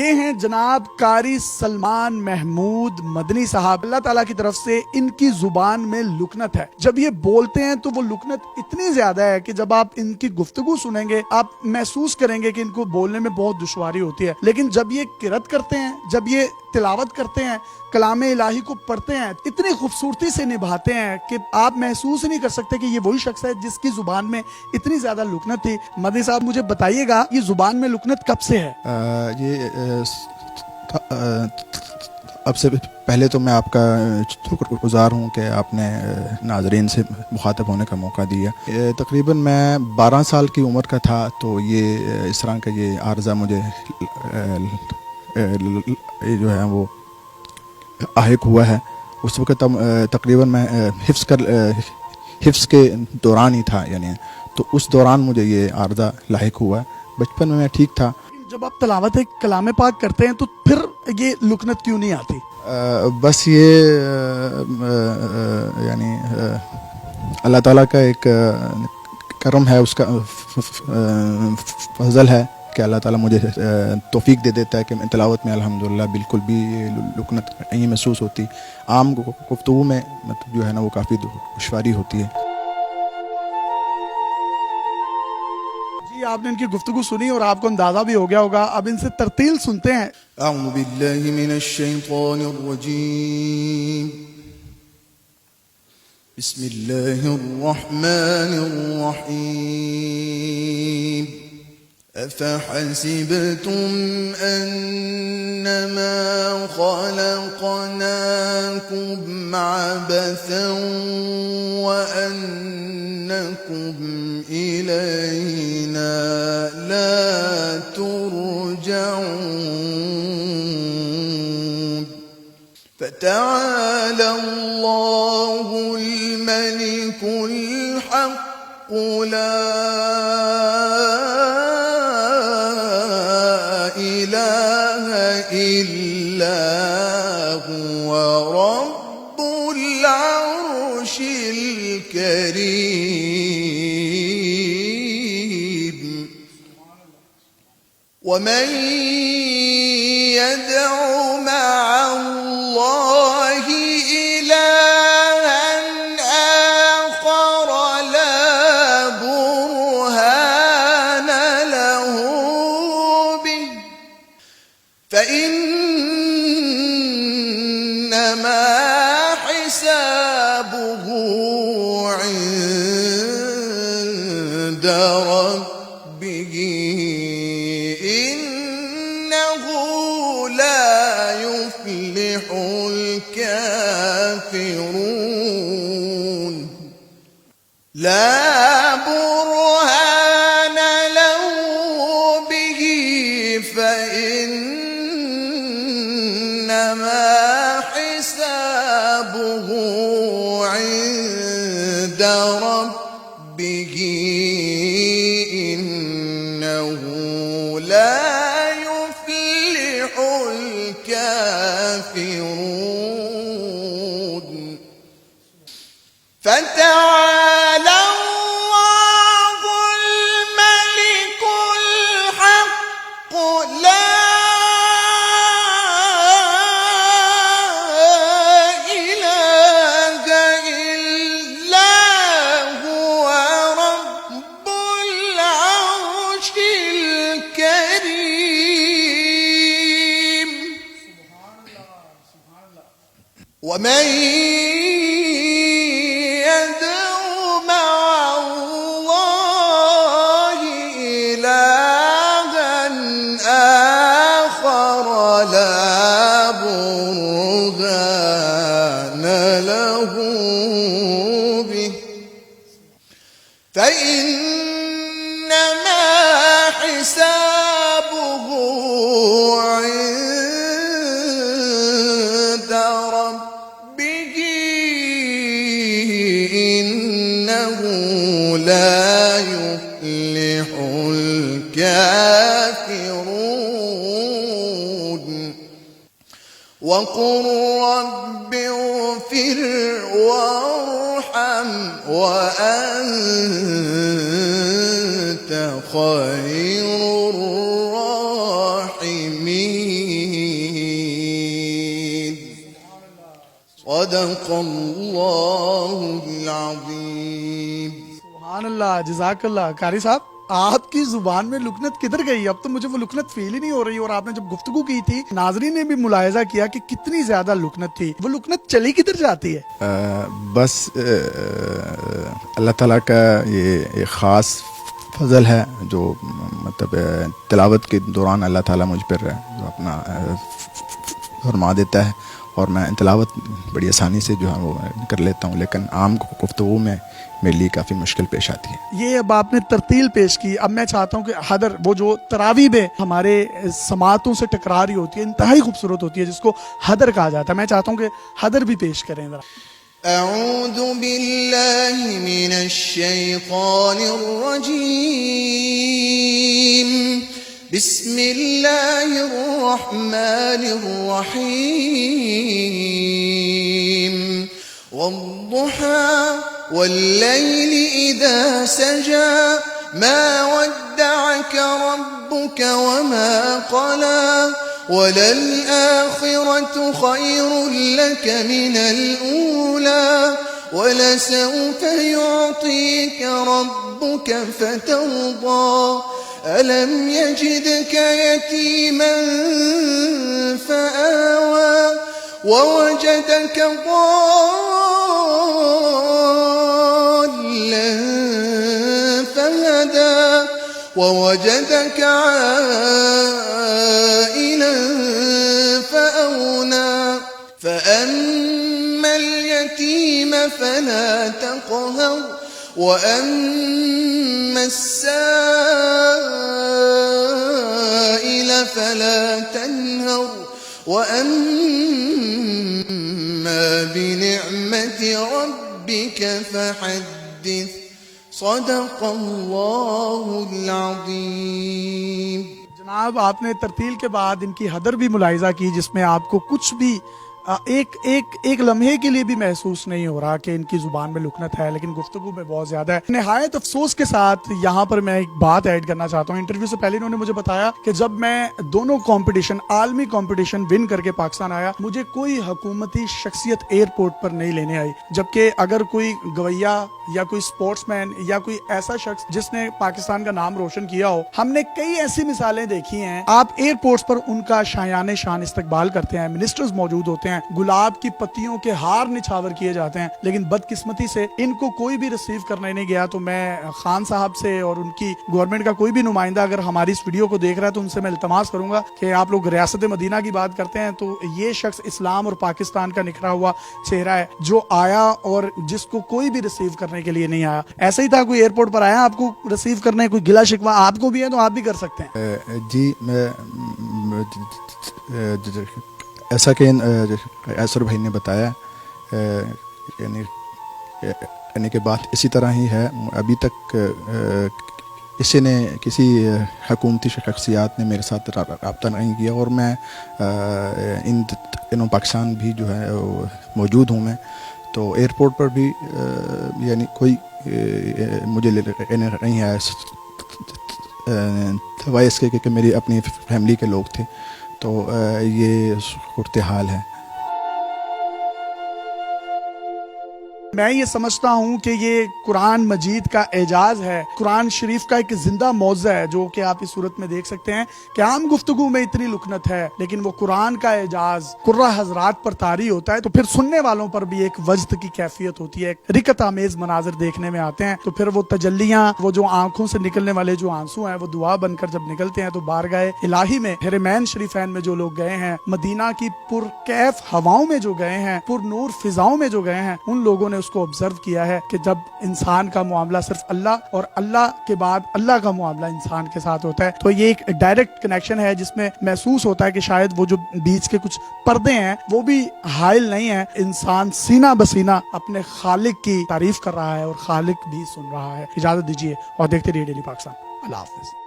یہ ہیں جناب قاری سلمان محمود مدنی صاحب. اللہ تعالیٰ کی طرف سے ان کی زبان میں لکنت ہے. جب یہ بولتے ہیں تو وہ لکنت اتنی زیادہ ہے کہ جب آپ ان کی گفتگو سنیں گے آپ محسوس کریں گے کہ ان کو بولنے میں بہت دشواری ہوتی ہے. لیکن جب یہ قرات کرتے ہیں، جب یہ تلاوت کرتے ہیں، کلام الہی کو پڑھتے ہیں، اتنی خوبصورتی سے نبھاتے ہیں کہ آپ محسوس نہیں کر سکتے کہ یہ وہی شخص ہے جس کی زبان میں اتنی زیادہ لکنت تھی. مدنی صاحب مجھے بتائیے گا یہ زبان میں لکنت کب سے ہے؟ اب سے پہلے تو میں آپ کا شکر گزار ہوں کہ آپ نے ناظرین سے مخاطب ہونے کا موقع دیا. تقریباً میں 12 سال کی عمر کا تھا تو یہ اس طرح کا یہ عارضہ مجھے جو ہے وہ لاحق ہوا ہے. اس وقت تقریباً میں حفظ کے دوران ہی تھا، یعنی تو اس دوران مجھے یہ عارضہ لاحق ہوا ہے. بچپن میں ٹھیک تھا. جب آپ تلاوت کلام پاک کرتے ہیں تو پھر یہ لکنت کیوں نہیں آتی؟ بس یہ یعنی اللہ تعالیٰ کا ایک کرم ہے، اس کا فضل ہے کہ اللہ تعالیٰ مجھے توفیق دے دیتا ہے کہ میں تلاوت میں الحمدللہ بالکل بھی لکنت نہیں محسوس ہوتی. عام گفتگو میں مطلب جو ہے نا وہ کافی دشواری ہوتی ہے. جی آپ نے ان کی گفتگو سنی اور آپ کو اندازہ بھی ہو گیا ہوگا. اب ان سے ترتیل سنتے ہیں. اعوذ باللہ من الشیطان الرجیم، بسم اللہ الرحمن الرحیم. افحسبتم انما خلقناكم عبثا وانکم الینا لا ترجعون. فتعالى الله الملك الحق لا إله إلا هو رب العرش الكريم. ومن يدع مع الله إلها آخر لا برهان له به فإنما حسابه عند ربه إنه لا يفلح الكافرون. لا برهان له به فإنما حسابه عند ربه إنه لا يفلح الكافرون. فتعالى الله الملك الحق لا إله إلا هو رب العرش الكريم. ومن يدع مع الله إلها آخر لا برهان له به فإنما حسابه عند ربه إنه لا يفلح الكافرون. وقل رب اغفر وارحم وأنت خير الراحمين. صدق اللہ العظیم. سبحان اللہ، جزاک اللہ. قاری صاحب، آپ کی زبان میں لکنت کدھر گئی؟ اب تو مجھے وہ لکنت فیل ہی نہیں ہو رہی. اور آپ نے جب گفتگو کی تھی، ناظرین نے بھی ملاحظہ کیا کہ کتنی زیادہ لکنت تھی. وہ لکنت چلی کدھر جاتی ہے؟ بس اللہ تعالیٰ کا یہ ایک خاص فضل ہے جو مطلب تلاوت کے دوران اللہ تعالیٰ مجھ پر جو اپنا فرما دیتا ہے، اور میں تلاوت بڑی آسانی سے جو ہے وہ کر لیتا ہوں، لیکن عام گفتگو میں میرے لیے کافی مشکل پیش آتی ہے. یہ اب آپ نے ترتیل پیش کی. اب میں چاہتا ہوں کہ حدر، وہ جو تراویح میں ہمارے سماعتوں سے ٹکرا رہی ہوتی ہے، انتہائی خوبصورت ہوتی ہے، جس کو حدر کہا جاتا ہے، میں چاہتا ہوں کہ حدر بھی پیش کریں ذرا. اعوذ باللہ من الشیطان الرجیم. بسم اللہ الرحمن الرحیم. والضحى والليل إذا سجى ما ودعك ربك وما قلى وللآخرة خير لك من الأولى ولسوف يعطيك ربك فترضى ألم يجدك يتيما فآوى ووجدك ضالا فهدى ووجدك عائلا فأغنى فأما اليتيم فلا تقهر وأما السائل فلا تنهر وأما بنعمة ربك فحدث صدق اللہ العظیم. جناب، آپ نے ترتیل کے بعد ان کی حدر بھی ملاحظہ کی، جس میں آپ کو کچھ بھی ایک لمحے کے لیے بھی محسوس نہیں ہو رہا کہ ان کی زبان میں لکنت ہے، لیکن گفتگو میں بہت زیادہ ہے. نہایت افسوس کے ساتھ یہاں پر میں ایک بات ایڈ کرنا چاہتا ہوں. انٹرویو سے پہلے انہوں نے مجھے بتایا کہ جب میں دونوں کمپٹیشن، عالمی کمپٹیشن ون کر کے پاکستان آیا، مجھے کوئی حکومتی شخصیت ایئرپورٹ پر نہیں لینے آئی، جبکہ اگر کوئی گویا یا کوئی سپورٹس مین یا کوئی ایسا شخص جس نے پاکستان کا نام روشن کیا ہو، ہم نے کئی ایسی مثالیں دیکھی ہیں. آپ ایئرپورٹس پر ان کا شایان شان استقبال کرتے ہیں، منسٹرز موجود ہوتے ہیں، گلاب کی پتیوں کے ہار نچھاور کیے جاتے ہیں، لیکن بدقسمتی سے ان کو کوئی بھی ریسیو کرنے نہیں گیا. تو میں خان صاحب سے اور ان کی گورنمنٹ کا کوئی بھی نمائندہ اگر ہماری اس ویڈیو کو دیکھ رہا ہے تو ان سے میں التماس کروں گا کہ آپ لوگ ریاست مدینہ کی بات کرتے ہیں تو یہ شخص اسلام اور پاکستان کا نکھرا ہوا چہرہ ہے جو آیا اور جس کو کوئی بھی ریسیو کرنے کے لیے نہیں آیا. ایسا ہی تھا، کوئی ایئرپورٹ پر آیا آپ کو ریسیو کرنے، کوئی گلا شکوہ آپ کو بھی ہے تو آپ بھی کر سکتے ہیں. جی، میں ایسا کہ ایسر بھائی نے بتایا، یعنی کہ بات اسی طرح ہی ہے. ابھی تک کسی حکومتی شخصیات نے میرے ساتھ رابطہ نہیں کیا، اور میں ان پاکستان بھی جو ہے موجود ہوں میں، تو ایئرپورٹ پر بھی یعنی کوئی مجھے نہیں ہے سوائے اس کے کہ میری اپنی فیملی کے لوگ تھے. تو یہ صورتحال ہے. میں یہ سمجھتا ہوں کہ یہ قرآن مجید کا اعجاز ہے، قرآن شریف کا ایک زندہ معجزہ ہے جو کہ آپ اس صورت میں دیکھ سکتے ہیں کہ عام گفتگو میں اتنی لکنت ہے، لیکن وہ قرآن کا اعجاز قرہ حضرات پر طاری ہوتا ہے تو پھر سننے والوں پر بھی ایک وجد کی کیفیت ہوتی ہے، ایک رکت آمیز مناظر دیکھنے میں آتے ہیں. تو پھر وہ تجلیاں، وہ جو آنکھوں سے نکلنے والے جو آنسو ہیں، وہ دعا بن کر جب نکلتے ہیں تو بارگاہ الہی میں، حرمین شریفین میں جو لوگ گئے ہیں، مدینہ کی پر کیف ہواؤں میں جو گئے ہیں، پر نور فضاؤں میں جو گئے ہیں، ان لوگوں نے اس کو آبزرو کیا ہے کہ جب انسان کا معاملہ صرف اللہ اور اللہ کے بعد اللہ کا معاملہ انسان کے ساتھ ہوتا ہے تو یہ ایک ڈائریکٹ کنیکشن ہے جس میں محسوس ہوتا ہے کہ شاید وہ جو بیچ کے کچھ پردے ہیں وہ بھی حائل نہیں ہیں. انسان سینہ بسینہ اپنے خالق کی تعریف کر رہا ہے اور خالق بھی سن رہا ہے. اجازت دیجیے اور دیکھتے رہیے ڈیلی پاکستان. اللہ حافظ.